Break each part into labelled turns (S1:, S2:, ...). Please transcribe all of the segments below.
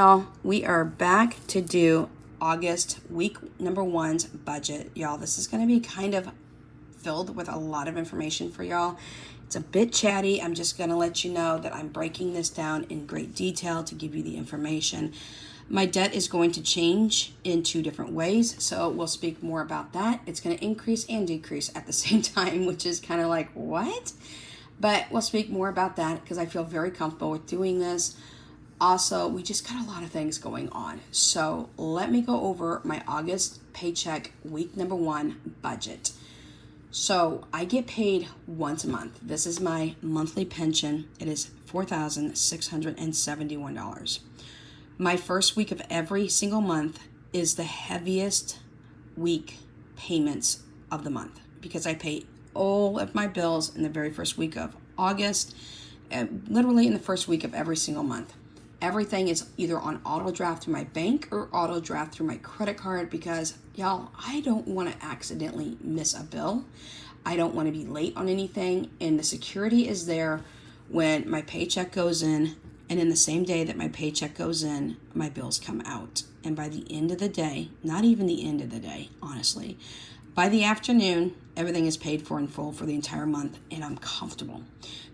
S1: y'all, we are back to do August week number 1's budget. Y'all, this is going to be kind of filled with a lot of information for y'all. It's a bit chatty. I'm just going to let you know that I'm breaking this down in great detail to give you the information. My debt is going to change in 2 different ways, so we'll speak more about that. It's going to increase and decrease at the same time, which is kind of like, what? But we'll speak more about that because I feel very comfortable with doing this. Also, we just got a lot of things going on. So let me go over my August paycheck week number 1 budget. So I get paid once a month. This is my monthly pension. It is $4,671. My first week of every single month is the heaviest week payments of the month because I pay all of my bills in the very first week of August, literally in the first week of every single month. Everything is either on auto draft through my bank or auto draft through my credit card because, y'all, I don't want to accidentally miss a bill. I don't want to be late on anything, and the security is there when my paycheck goes in, and in the same day that my paycheck goes in, my bills come out. And by the end of the day, not even the end of the day, honestly, by the afternoon, everything is paid for in full for the entire month, and I'm comfortable.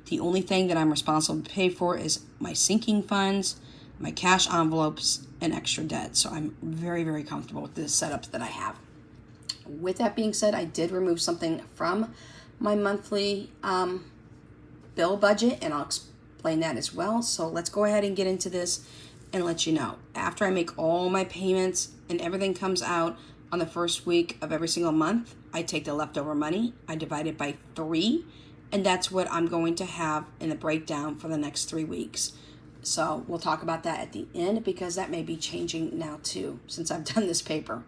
S1: The only thing that I'm responsible to pay for is my sinking funds, my cash envelopes, and extra debt. So I'm very, very comfortable with the setups that I have. With that being said, I did remove something from my monthly bill budget, and I'll explain that as well. So let's go ahead and get into this and let you know. After I make all my payments and everything comes out on the first week of every single month, I take the leftover money, I divide it by 3, and that's what I'm going to have in the breakdown for the next 3 weeks. So we'll talk about that at the end because that may be changing now too since I've done this paper.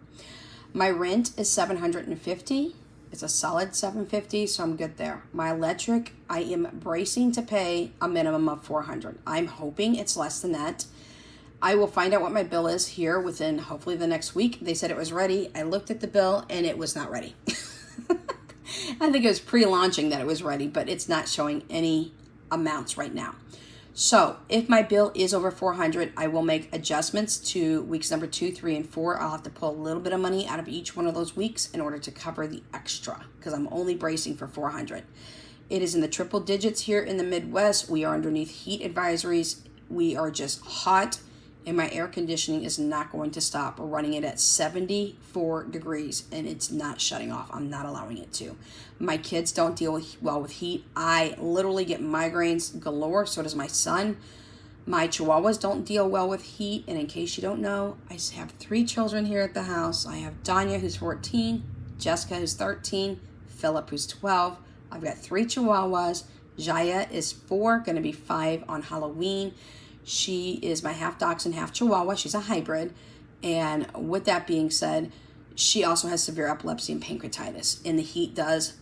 S1: My rent is $750. It's a solid $750, so I'm good there. My electric, I am bracing to pay a minimum of $400. I'm hoping it's less than that. I will find out what my bill is here within hopefully the next week. They said it was ready. I looked at the bill and it was not ready. I think it was pre-launching that it was ready, but it's not showing any amounts right now. So if my bill is over $400, I will make adjustments to weeks number 2, 3, and 4. I'll have to pull a little bit of money out of each one of those weeks in order to cover the extra because I'm only bracing for $400. It is in the triple digits here in the Midwest. We are underneath heat advisories. We are just hot. And my air conditioning is not going to stop. We're running it at 74 degrees and it's not shutting off. I'm not allowing it to. My kids don't deal well with heat. I literally get migraines galore. So does my son. My chihuahuas don't deal well with heat. And in case you don't know, I have 3 children here at the house. I have Danya, who's 14, Jessica, who's 13, Philip, who's 12. I've got 3 chihuahuas. Jaya is 4, going to be 5 on Halloween. She is my half dachshund, half chihuahua. She's a hybrid. And with that being said, she also has severe epilepsy and pancreatitis. And the heat does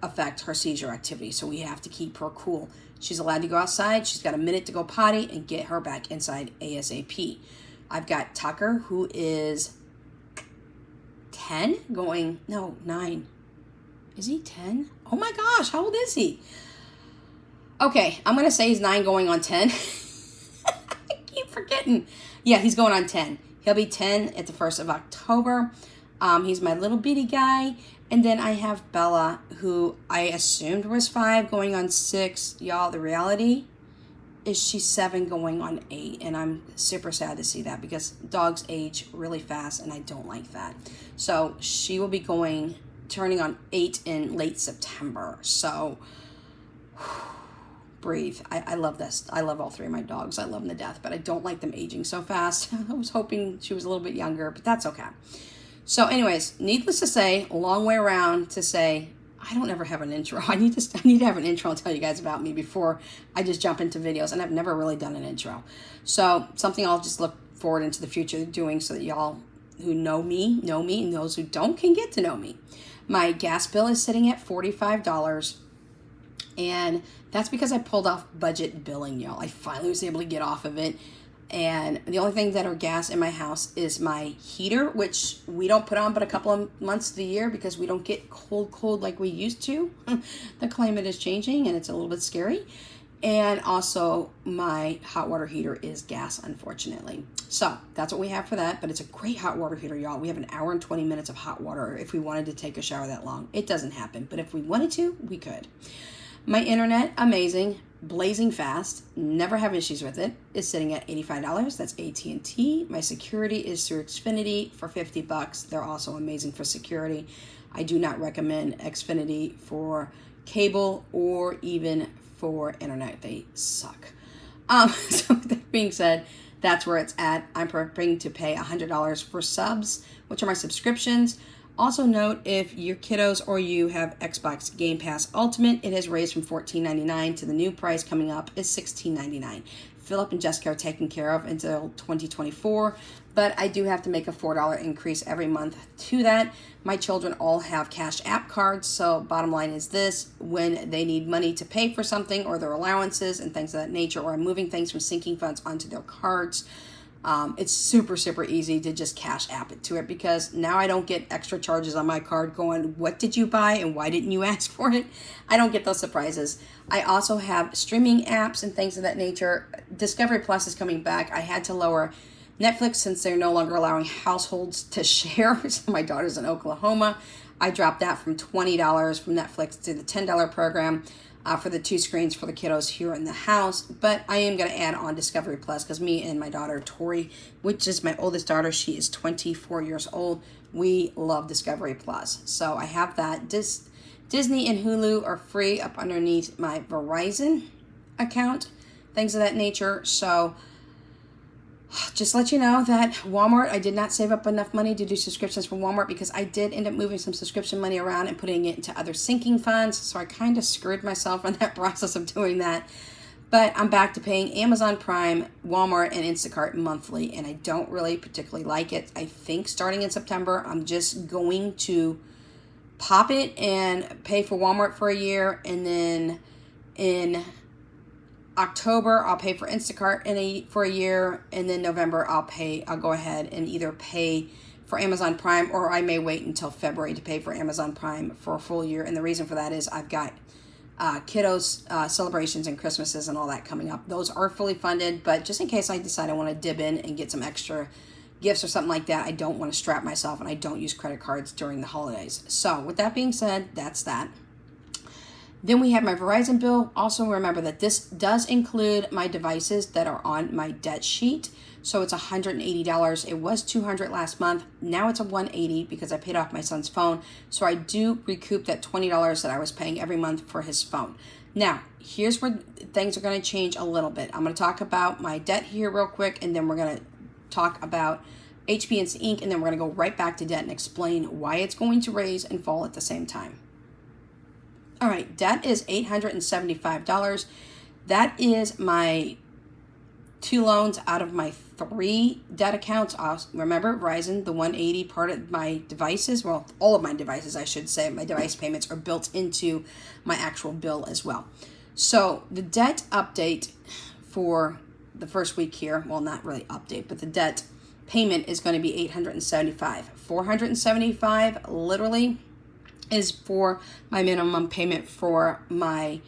S1: affect her seizure activity. So we have to keep her cool. She's allowed to go outside. She's got a minute to go potty and get her back inside ASAP. I've got Tucker, who is 10 going, no, 9. Is he 10? Oh my gosh, how old is he? Okay, I'm going to say he's 9 going on 10. Keep forgetting. Yeah, he's going on 10. He'll be 10 at the 1st of October. He's my little bitty guy. And then I have Bella, who I assumed was 5 going on 6. Y'all, the reality is she's 7 going on 8. And I'm super sad to see that because dogs age really fast and I don't like that. So she will be turning on 8 in late September. So breathe. I love this. I love all 3 of my dogs. I love them to death, but I don't like them aging so fast. I was hoping she was a little bit younger, but that's okay. So anyways, needless to say, a long way around to say, I don't ever have an intro. I need to have an intro and tell you guys about me before I just jump into videos, and I've never really done an intro. So something I'll just look forward into the future doing so that y'all who know me, and those who don't can get to know me. My gas bill is sitting at $45. And that's because I pulled off budget billing, y'all. I finally was able to get off of it. And the only thing that are gas in my house is my heater, which we don't put on but a couple of months of the year because we don't get cold like we used to. The climate is changing and it's a little bit scary. And also my hot water heater is gas, unfortunately. So that's what we have for that, but it's a great hot water heater, y'all. We have an hour and 20 minutes of hot water if we wanted to take a shower that long. It doesn't happen, but if we wanted to, we could. My internet, amazing, blazing fast, never have issues with it, is sitting at $85. That's AT&T. My security is through Xfinity for $50. They're also amazing for security. I do not recommend Xfinity for cable or even for internet. They suck. So with that being said, that's where it's at. I'm preparing to pay $100 for subs, which are my subscriptions. Also note, if your kiddos or you have Xbox Game Pass Ultimate, it has raised from $14.99 to the new price coming up is $16.99. Philip and Jessica are taken care of until 2024, but I do have to make a $4 increase every month to that. My children all have Cash App cards, so bottom line is this: when they need money to pay for something or their allowances and things of that nature, or I'm moving things from sinking funds onto their cards, it's super, super easy to just Cash App it to it, because now I don't get extra charges on my card going, what did you buy and why didn't you ask for it? I don't get those surprises. I also have streaming apps and things of that nature. Discovery Plus is coming back. I had to lower Netflix since they're no longer allowing households to share. So my daughter's in Oklahoma. I dropped that from $20 from Netflix to the $10 program. For the 2 screens for the kiddos here in the house. But I am going to add on Discovery Plus because me and my daughter, Tori, which is my oldest daughter, she is 24 years old. We love Discovery Plus. So I have that. Disney and Hulu are free up underneath my Verizon account, things of that nature. So just let you know that Walmart, I did not save up enough money to do subscriptions for Walmart because I did end up moving some subscription money around and putting it into other sinking funds. So I kind of screwed myself in that process of doing that. But I'm back to paying Amazon Prime, Walmart, and Instacart monthly, and I don't really particularly like it. I think starting in September, I'm just going to pop it and pay for Walmart for a year, and then in October, I'll pay for Instacart for a year, and then November, I'll go ahead and either pay for Amazon Prime, or I may wait until February to pay for Amazon Prime for a full year. And the reason for that is I've got kiddos, celebrations and Christmases and all that coming up. Those are fully funded, but just in case I decide I want to dib in and get some extra gifts or something like that, I don't want to strap myself, and I don't use credit cards during the holidays. So with that being said, that's that. Then we have my Verizon bill. Also remember that this does include my devices that are on my debt sheet. So it's $180. It was $200 last month. Now it's $180 because I paid off my son's phone. So I do recoup that $20 that I was paying every month for his phone. Now, here's where things are going to change a little bit. I'm going to talk about my debt here real quick, and then we're going to talk about HP Inc., and then we're going to go right back to debt and explain why it's going to raise and fall at the same time. All right, debt is $875. That is my 2 loans out of my 3 debt accounts. Remember, Verizon, the $180 part of my devices, well, all of my devices, I should say, my device payments are built into my actual bill as well. So the debt update for the first week here, well, not really update, but the debt payment is going to be $875. $475 literally is for my minimum payment for my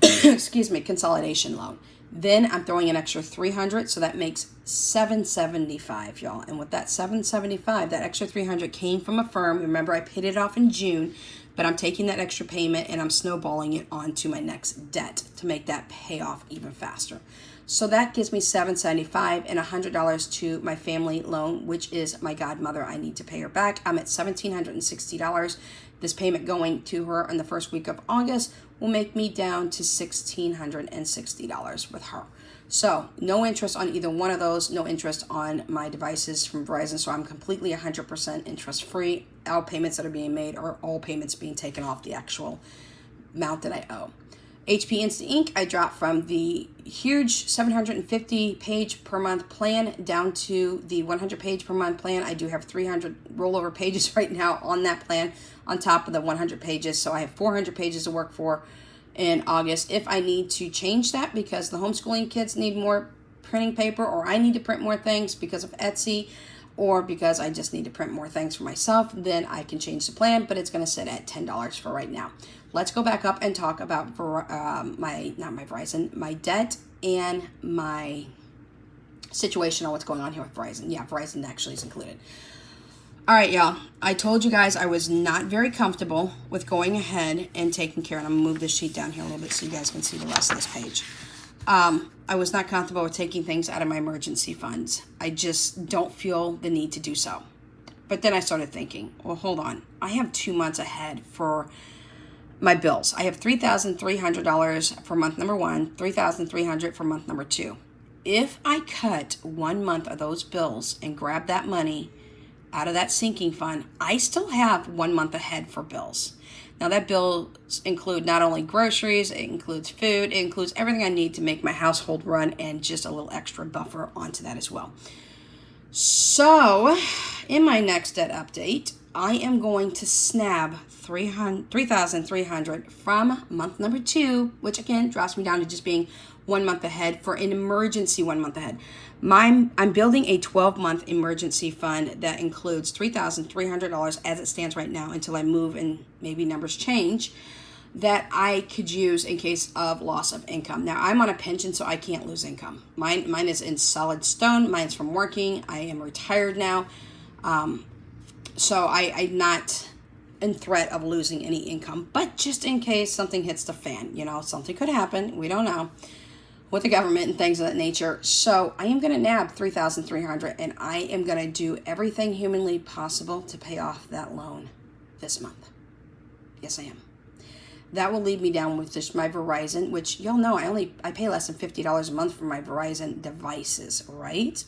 S1: consolidation loan. Then I'm throwing an extra $300, so that makes $775, y'all. And with that $775, that extra $300 came from a firm. Remember, I paid it off in June, but I'm taking that extra payment and I'm snowballing it onto my next debt to make that pay off even faster. So that gives me $775 and $100 to my family loan, which is my godmother. I need to pay her back. I'm at $1,760. This payment going to her in the first week of August will make me down to $1,660 with her. So no interest on either one of those, no interest on my devices from Verizon. So I'm completely 100% interest free. All payments that are being made are all payments being taken off the actual amount that I owe. HP Inc., I dropped from the huge 750 page per month plan down to the 100 page per month plan. I do have 300 rollover pages right now on that plan on top of the 100 pages. So I have 400 pages to work for in August. If I need to change that because the homeschooling kids need more printing paper, or I need to print more things because of Etsy, or because I just need to print more things for myself, then I can change the plan, but it's going to sit at $10 for right now. let's go back up and talk about my debt and my situation on what's going on here with Verizon. Yeah, Verizon actually is included. All right, y'all. I told you guys I was not very comfortable with going ahead and taking care, and I'm going to move this sheet down here a little bit so you guys can see the rest of this page. I was not comfortable with taking things out of my emergency funds. I just don't feel the need to do so. But then I started thinking, well, hold on. I have 2 months ahead for my bills. I have $3,300 for month number 1, $3,300 for month number 2. If I cut 1 month of those bills and grab that money out of that sinking fund, I still have 1 month ahead for bills. Now that bills include not only groceries, it includes food, it includes everything I need to make my household run, and just a little extra buffer onto that as well. So in my next debt update, I am going to snab $3,300 from month number 2, which again drops me down to just being 1 month ahead for an emergency 1 month ahead. I'm building a 12-month emergency fund that includes $3,300 as it stands right now until I move and maybe numbers change, that I could use in case of loss of income. Now, I'm on a pension, so I can't lose income. Mine is in solid stone. Mine's from working. I am retired now. So I'm not in threat of losing any income. But just in case something hits the fan, something could happen. We don't know. With the government and things of that nature. So I am going to nab $3,300, and I am going to do everything humanly possible to pay off that loan this month. Yes, I am. That will lead me down with just my Verizon, which y'all know I pay less than $50 a month for my Verizon devices, right?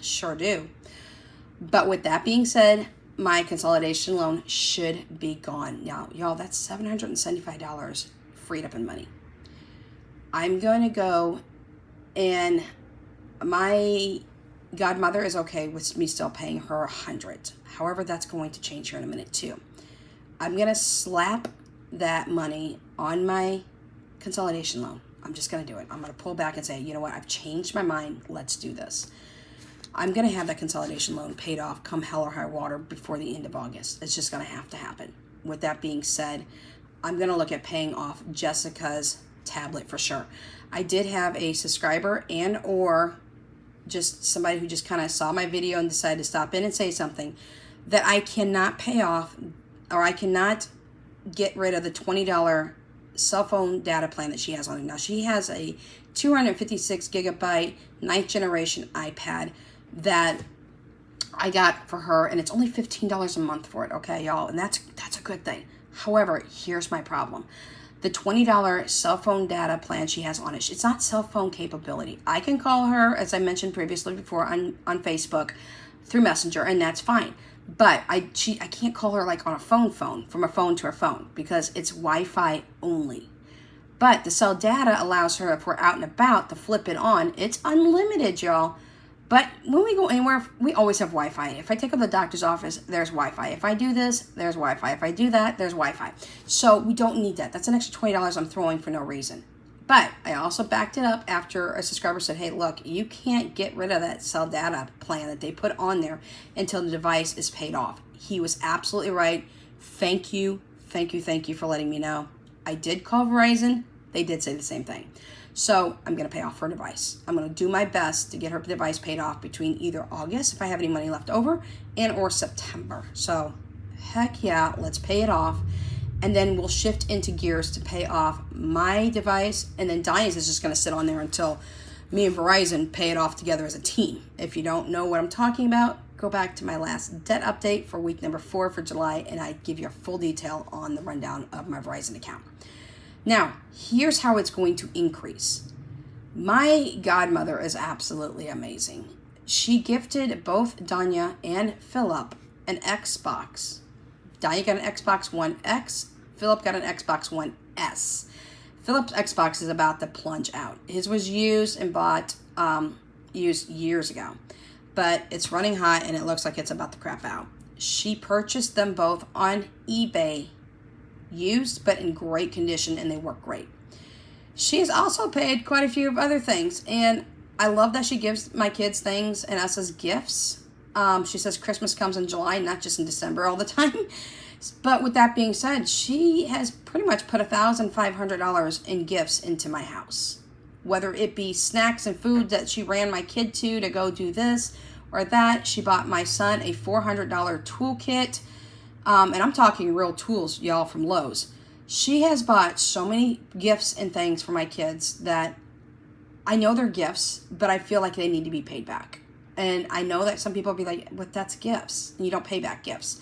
S1: Sure do. But with that being said, my consolidation loan should be gone. Now, y'all, that's $775 freed up in money. I'm going to go, and my godmother is okay with me still paying her $100. However, that's going to change here in a minute too. I'm going to slap that money on my consolidation loan. I'm just going to do it. I'm going to pull back and say, you know what? I've changed my mind. Let's do this. I'm going to have that consolidation loan paid off come hell or high water before the end of August. It's just going to have to happen. With that being said, I'm going to look at paying off Jessica's tablet for sure. I did have a subscriber and or just somebody who just kind of saw my video and decided to stop in and say something that I cannot pay off, or I cannot get rid of the $20 cell phone data plan that she has on it. Now she has a 256 gigabyte 9th generation iPad that I got for her, and it's only $15 a month for it, okay, y'all, and that's a good thing. However, here's my problem. The $20 cell phone data plan she has on it, it's not cell phone capability. I can call her, as I mentioned previously before, on Facebook through Messenger, and that's fine. But I can't call her like on a phone from a phone to her phone because it's Wi-Fi only. But the cell data allows her, if we're out and about, to flip it on. It's unlimited, y'all. But when we go anywhere, we always have Wi-Fi. If I take her to the doctor's office, there's Wi-Fi. If I do this, there's Wi-Fi. If I do that, there's Wi-Fi. So we don't need that. That's an extra $20 I'm throwing for no reason. But I also backed it up after a subscriber said, hey, look, you can't get rid of that cell data plan that they put on there until the device is paid off. He was absolutely right. Thank you for letting me know. I did call Verizon. They did say the same thing. So I'm going to pay off her device. I'm going to do my best to get her device paid off between either August, if I have any money left over, and or September. So heck yeah, let's pay it off. And then we'll shift into gears to pay off my device. And then Diane's is just going to sit on there until me and Verizon pay it off together as a team. If you don't know what I'm talking about, go back to my last debt update for week number 4 for July, and I give you a full detail on the rundown of my Verizon account. Now, here's how it's going to increase. My godmother is absolutely amazing. She gifted both Danya and Philip an Xbox. Danya got an Xbox One X. Philip got an Xbox One S. Philip's Xbox is about to plunge out. His was used and bought used years ago. But it's running hot and it looks like it's about to crap out. She purchased them both on eBay. Used, but in great condition, and they work great. She's also paid quite a few of other things, and I love that she gives my kids things and us as gifts. She says Christmas comes in July, not just in December all the time. But with that being said, she has pretty much put $1,500 in gifts into my house. Whether it be snacks and food that she ran my kid to go do this or that. She bought my son a $400 toolkit. And I'm talking real tools, y'all, from Lowe's. She has bought so many gifts and things for my kids that I know they're gifts, but I feel like they need to be paid back. And I know that some people will be like, but that's gifts. You don't pay back gifts.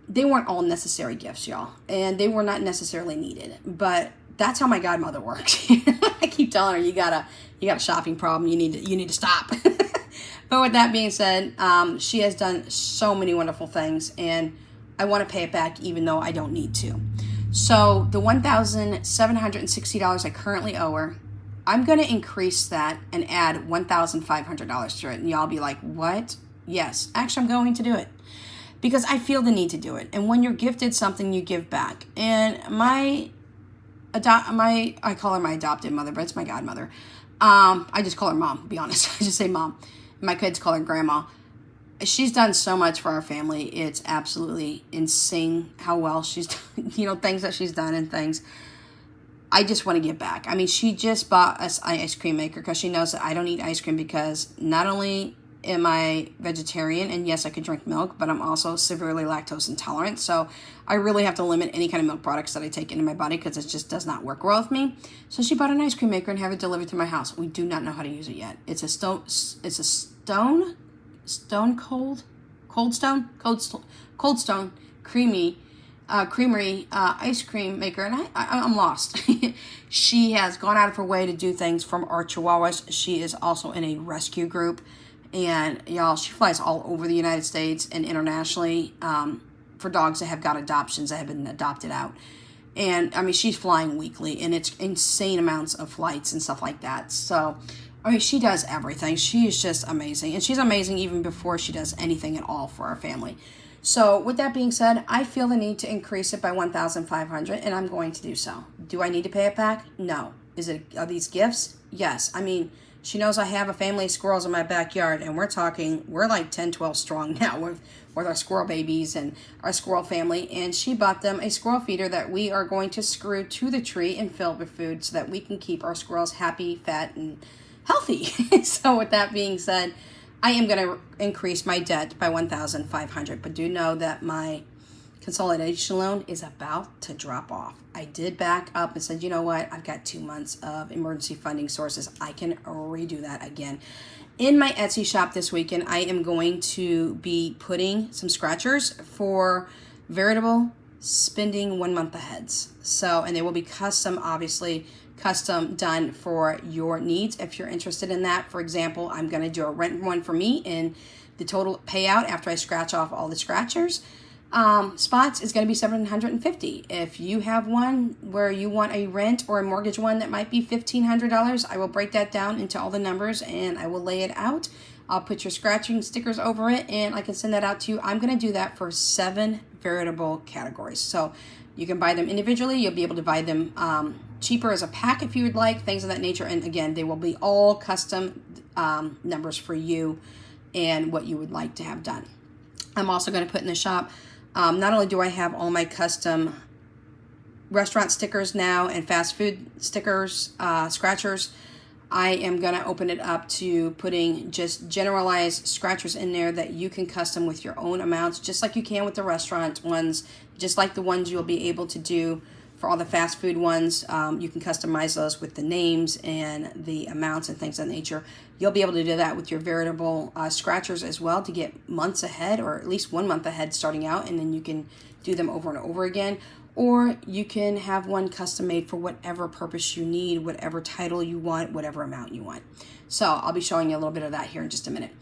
S1: They weren't all necessary gifts, y'all. And they were not necessarily needed. But that's how my godmother works. I keep telling her, you got a shopping problem. You need to stop. But with that being said, she has done so many wonderful things, and I want to pay it back even though I don't need to. So the $1,760 I currently owe her, I'm going to increase that and add $1,500 to it. And y'all be like, what? Yes, actually I'm going to do it because I feel the need to do it. And when you're gifted something, you give back. And I call her my adopted mother, but it's my godmother. I just call her mom, to be honest. I just say mom. My kids call her grandma. She's done so much for our family. It's absolutely insane how well she's done, things that she's done and things. I just want to give back. I mean, she just bought us an ice cream maker because she knows that I don't eat ice cream because not only am I vegetarian, and yes, I could drink milk, but I'm also severely lactose intolerant. So I really have to limit any kind of milk products that I take into my body because it just does not work well with me. So she bought an ice cream maker and have it delivered to my house. We do not know how to use it yet. It's a cold stone creamery ice cream maker, and I'm lost. She has gone out of her way to do things from our chihuahuas. She is also in a rescue group, and y'all, she flies all over the United States and internationally for dogs that have got adoptions that have been adopted out. And I mean, she's flying weekly, and it's insane amounts of flights and stuff like that. So I mean, she does everything. She is just amazing. And she's amazing even before she does anything at all for our family. So with that being said, I feel the need to increase it by $1,500, and I'm going to do so. Do I need to pay it back? No. Are these gifts? Yes. I mean, she knows I have a family of squirrels in my backyard, and we're like 10, 12 strong now with our squirrel babies and our squirrel family. And she bought them a squirrel feeder that we are going to screw to the tree and fill with food so that we can keep our squirrels happy, fat, and healthy. So with that being said, I am going to increase my debt by $1,500, but do know that my consolidation loan is about to drop off. I did back up and said, you know what? I've got 2 months of emergency funding sources. I can redo that again. In my Etsy shop this weekend, I am going to be putting some scratchers for veritable spending 1 month aheads. So, and they will be custom done for your needs if you're interested in that. For example, I'm going to do a rent one for me, and the total payout after I scratch off all the scratchers spots is going to be $750. If you have one where you want a rent or a mortgage one that might be $1,500, I will break that down into all the numbers and I will lay it out. I'll put your scratching stickers over it and I can send that out to you. I'm going to do that for 7 veritable categories. So you can buy them individually. You'll be able to buy them cheaper as a pack if you would like, things of that nature. And again, they will be all custom numbers for you and what you would like to have done. I'm also going to put in the shop, not only do I have all my custom restaurant stickers now and fast food stickers, scratchers, I am going to open it up to putting just generalized scratchers in there that you can custom with your own amounts, just like you can with the restaurant ones, just like the ones you'll be able to do for all the fast food ones. You can customize those with the names and the amounts and things of that nature. You'll be able to do that with your veritable scratchers as well to get months ahead, or at least 1 month ahead starting out, and then you can do them over and over again. Or you can have one custom made for whatever purpose you need, whatever title you want, whatever amount you want. So I'll be showing you a little bit of that here in just a minute.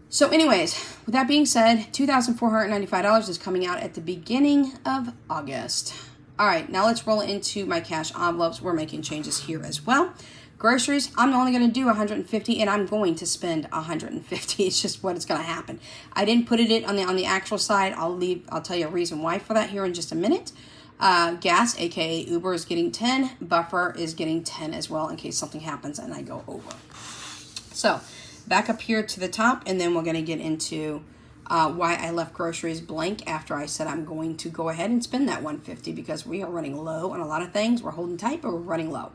S1: So anyways, with that being said, $2,495 is coming out at the beginning of August. All right, now let's roll into my cash envelopes. We're making changes here as well. Groceries, I'm only going to do $150, and I'm going to spend $150. It's just what it's going to happen. I didn't put it on the actual side. I'll tell you a reason why for that here in just a minute. Gas, aka Uber, is getting 10. Buffer is getting 10 as well in case something happens and I go over. So back up here to the top, and then we're going to get into why I left groceries blank after I said I'm going to go ahead and spend that $150 because we are running low on a lot of things. We're holding tight, but we're running low.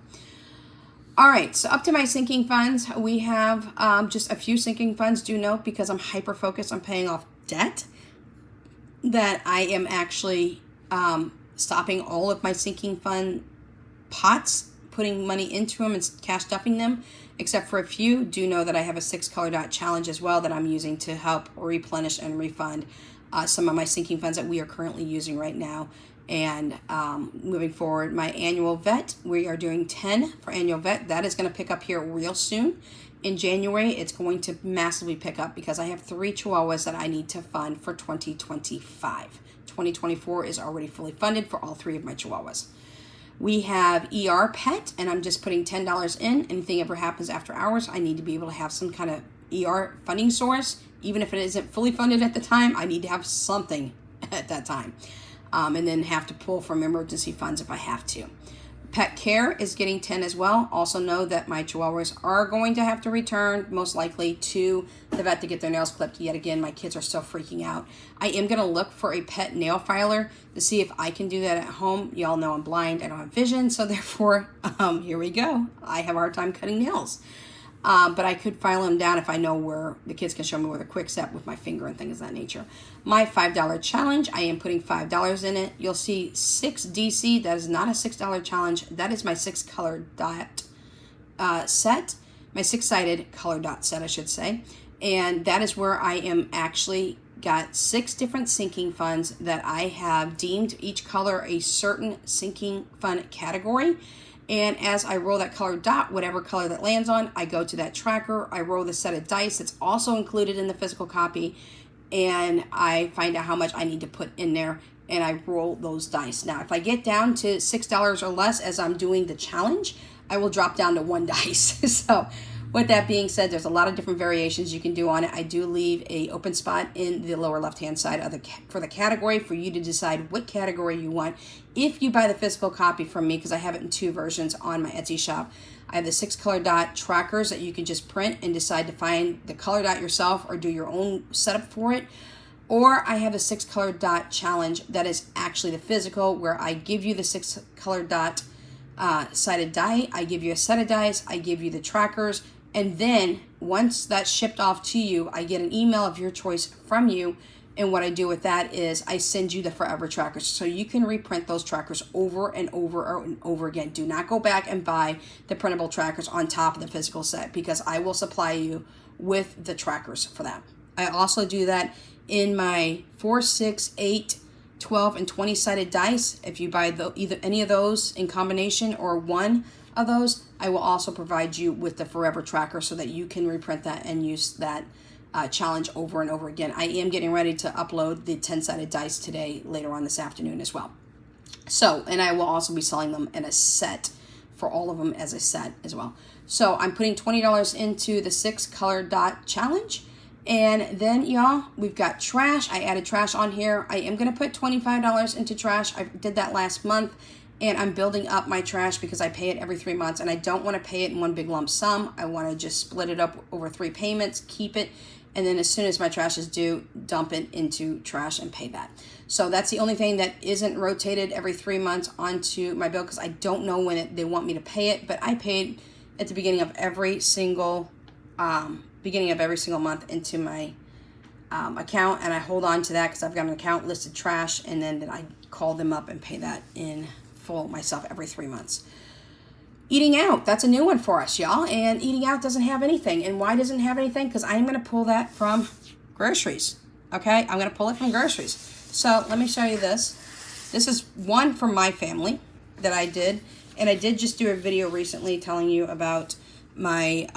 S1: All right, so up to my sinking funds, we have just a few sinking funds. Do note, because I'm hyper focused on paying off debt, that I am actually stopping all of my sinking fund pots, putting money into them and cash stuffing them, except for a few. Do know that I have a 6 color dot challenge as well that I'm using to help replenish and refund some of my sinking funds that we are currently using right now. And moving forward, my annual vet, we are doing 10 for annual vet. That is going to pick up here real soon. In January, it's going to massively pick up because I have 3 Chihuahuas that I need to fund for 2025. 2024 is already fully funded for all 3 of my Chihuahuas. We have ER Pet, and I'm just putting $10 in. Anything ever happens after hours, I need to be able to have some kind of ER funding source. Even if it isn't fully funded at the time, I need to have something at that time. And then have to pull from emergency funds if I have to. Pet care is getting 10 as well. Also know that my Chihuahuas are going to have to return, most likely, to the vet to get their nails clipped. Yet again, my kids are still freaking out. I am going to look for a pet nail filer to see if I can do that at home. Y'all know I'm blind. I don't have vision. So therefore, here we go. I have a hard time cutting nails. But I could file them down if I know where the kids can show me with a quick step with my finger and things of that nature. My $5 challenge, I am putting $5 in it. You'll see 6 DC. That is not a $6 challenge. That is my 6 color dot set. My 6-sided color dot set, I should say. And that is where I am actually got 6 different sinking funds that I have deemed each color a certain sinking fund category. And as I roll that color dot, whatever color that lands on, I go to that tracker. I roll the set of dice that's also included in the physical copy. And I find out how much I need to put in there. And I roll those dice. Now, if I get down to $6 or less as I'm doing the challenge, I will drop down to 1 dice. So with that being said, there's a lot of different variations you can do on it. I do leave a open spot in the lower left-hand side of for the category for you to decide what category you want. If you buy the physical copy from me, because I have it in 2 versions on my Etsy shop, I have the 6 color dot trackers that you can just print and decide to find the color dot yourself or do your own setup for it. Or I have a 6 color dot challenge that is actually the physical, where I give you the 6 color dot sided die. I give you a set of dice. I give you the trackers. And then once that's shipped off to you, I get an email of your choice from you. And what I do with that is I send you the forever trackers. So you can reprint those trackers over and over and over again. Do not go back and buy the printable trackers on top of the physical set, because I will supply you with the trackers for that. I also do that in my 4, 6, 8, 12, and 20 sided dice. If you buy either any of those in combination or one of those, I will also provide you with the forever tracker so that you can reprint that and use that challenge over and over again. I am getting ready to upload the 10-sided dice today, later on this afternoon as well. So, and I will also be selling them in a set for all of them as a set as well. So I'm putting $20 into the 6 color dot challenge. And then, y'all, we've got trash. I added trash on here. I am going to put $25 into trash. I did that last month. And I'm building up my trash because I pay it every 3 months. And I don't want to pay it in one big lump sum. I want to just split it up over 3 payments, keep it. And then as soon as my trash is due, dump it into trash and pay that. So that's the only thing that isn't rotated every 3 months onto my bill, because I don't know when they want me to pay it. But I paid at the beginning of every single month into my account, and I hold on to that because I've got an account listed trash, and then I call them up and pay that in full myself every 3 months. Eating out, that's a new one for us, y'all. And eating out doesn't have anything. And why doesn't it have anything? Because I'm going to pull that from groceries. Okay, I'm going to pull it from groceries. So let me show you this. This is one from my family that I did. And I did just do a video recently telling you about my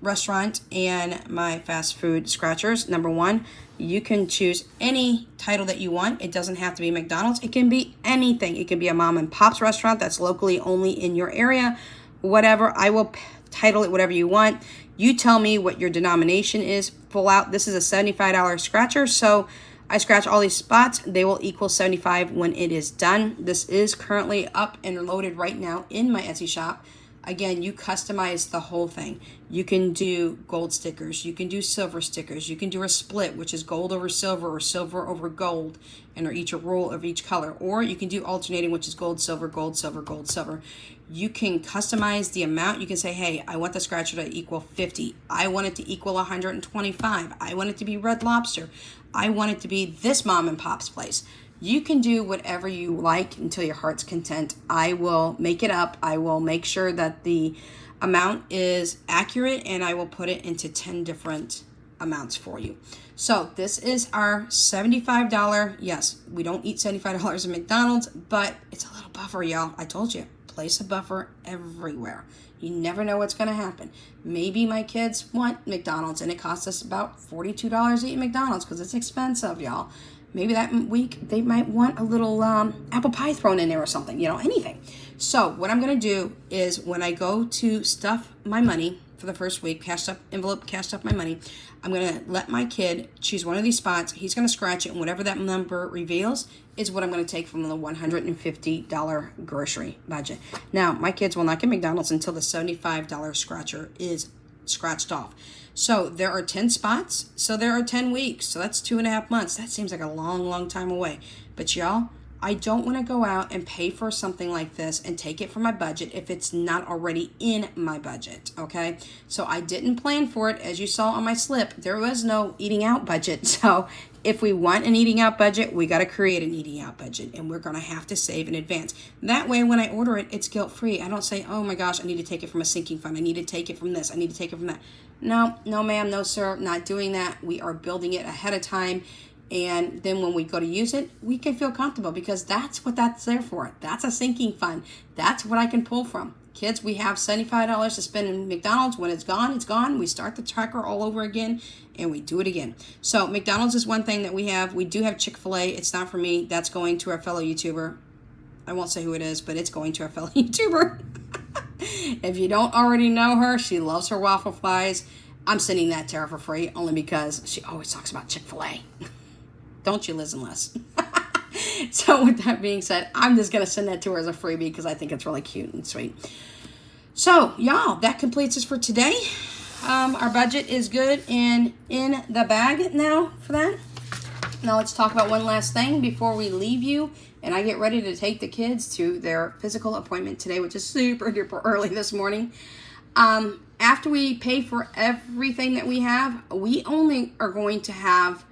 S1: restaurant and my fast food scratchers. Number 1, you can choose any title that you want. It doesn't have to be McDonald's. It can be anything. It can be a mom and pop's restaurant that's locally only in your area. Whatever. I will title it whatever you want. You tell me what your denomination is. Pull out. This is a $75 scratcher. So I scratch all these spots. They will equal $75 when it is done. This is currently up and loaded right now in my Etsy shop. Again, you customize the whole thing. You can do gold stickers, you can do silver stickers, you can do a split, which is gold over silver or silver over gold, and or each a roll of each color. Or you can do alternating, which is gold, silver, gold, silver, gold, silver. You can customize the amount. You can say, hey, I want the scratcher to equal 50. I want it to equal 125. I want it to be Red Lobster. I want it to be this mom and pop's place. You can do whatever you like until your heart's content. I will make it up. I will make sure that the amount is accurate, and I will put it into 10 different amounts for you. So this is our $75. Yes, we don't eat $75 at McDonald's, but it's a little buffer, y'all. I told you, place a buffer everywhere. You never know what's going to happen. Maybe my kids want McDonald's and it costs us about $42 to eat McDonald's because it's expensive, y'all. Maybe that week they might want a little apple pie thrown in there or something, you know, anything. So what I'm going to do is when I go to stuff my money for the first week, cashed up my money, I'm going to let my kid choose one of these spots. He's going to scratch it, and whatever that number reveals is what I'm going to take from the $150 grocery budget. Now, my kids will not get McDonald's until the $75 scratcher is scratched off. So there are 10 spots, so there are 10 weeks, so that's 2.5 months. That seems like a long, long time away. But y'all, I don't want to go out and pay for something like this and take it from my budget if it's not already in my budget, okay? So I didn't plan for it. As you saw on my slip, there was no eating out budget. So if we want an eating out budget, we got to create an eating out budget, and we're going to have to save in advance. That way, when I order it, it's guilt-free. I don't say, oh my gosh, I need to take it from a sinking fund. I need to take it from this. I need to take it from that. No, ma'am, no, sir, not doing that. We are building it ahead of time. And then when we go to use it, we can feel comfortable because that's what that's there for. That's a sinking fund. That's what I can pull from. Kids, we have $75 to spend in McDonald's. When it's gone, it's gone. We start the tracker all over again, and we do it again. So McDonald's is one thing that we have. We do have Chick-fil-A. It's not for me. That's going to our fellow YouTuber. I won't say who it is, but it's going to our fellow YouTuber. If you don't already know her, she loves her waffle fries. I'm sending that to her for free only because she always talks about Chick-fil-A. Don't you, Liz and Les? So with that being said, I'm just going to send that to her as a freebie because I think it's really cute and sweet. So, y'all, that completes us for today. Our budget is good and in the bag now for that. Now let's talk about one last thing before we leave you and I get ready to take the kids to their physical appointment today, which is super duper early this morning. After we pay for everything that we have, we only are going to have,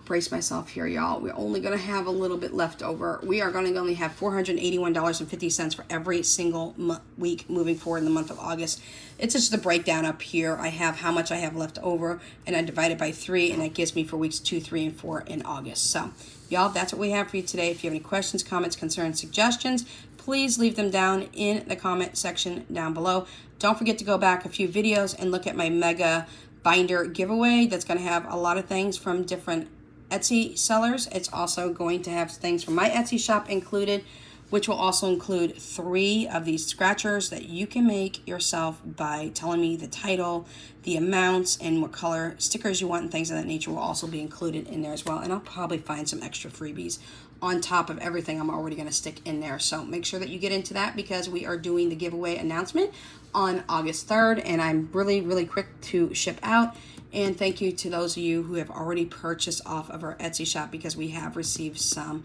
S1: brace myself here, y'all. We're only going to have a little bit left over. We are going to only have $481.50 for every single week moving forward in the month of August. It's just the breakdown up here. I have how much I have left over, and I divide it by 3, and that gives me for weeks 2, 3, and 4 in August. So, y'all, that's what we have for you today. If you have any questions, comments, concerns, suggestions, please leave them down in the comment section down below. Don't forget to go back a few videos and look at my mega binder giveaway. That's going to have a lot of things from different Etsy sellers. It's also going to have things from my Etsy shop included, which will also include 3 of these scratchers that you can make yourself by telling me the title, the amounts, and what color stickers you want and things of that nature will also be included in there as well. And I'll probably find some extra freebies on top of everything I'm already going to stick in there. So make sure that you get into that because we are doing the giveaway announcement on August 3rd, and I'm really, really quick to ship out. And thank you to those of you who have already purchased off of our Etsy shop because we have received some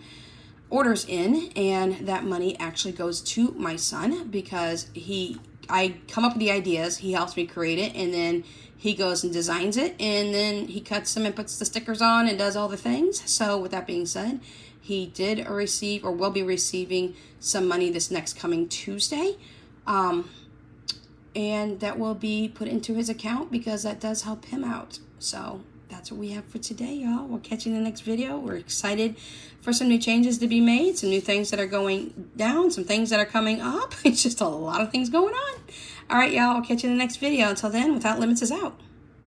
S1: orders in, and that money actually goes to my son because I come up with the ideas, he helps me create it, and then he goes and designs it, and then he cuts them and puts the stickers on and does all the things. So with that being said, he did receive or will be receiving some money this next coming Tuesday. And that will be put into his account because that does help him out. So that's what we have for today, y'all. We'll catch you in the next video. We're excited for some new changes to be made, some new things that are going down, some things that are coming up. It's just a lot of things going on. All right, y'all. I'll catch you in the next video. Until then, Without Limits is out.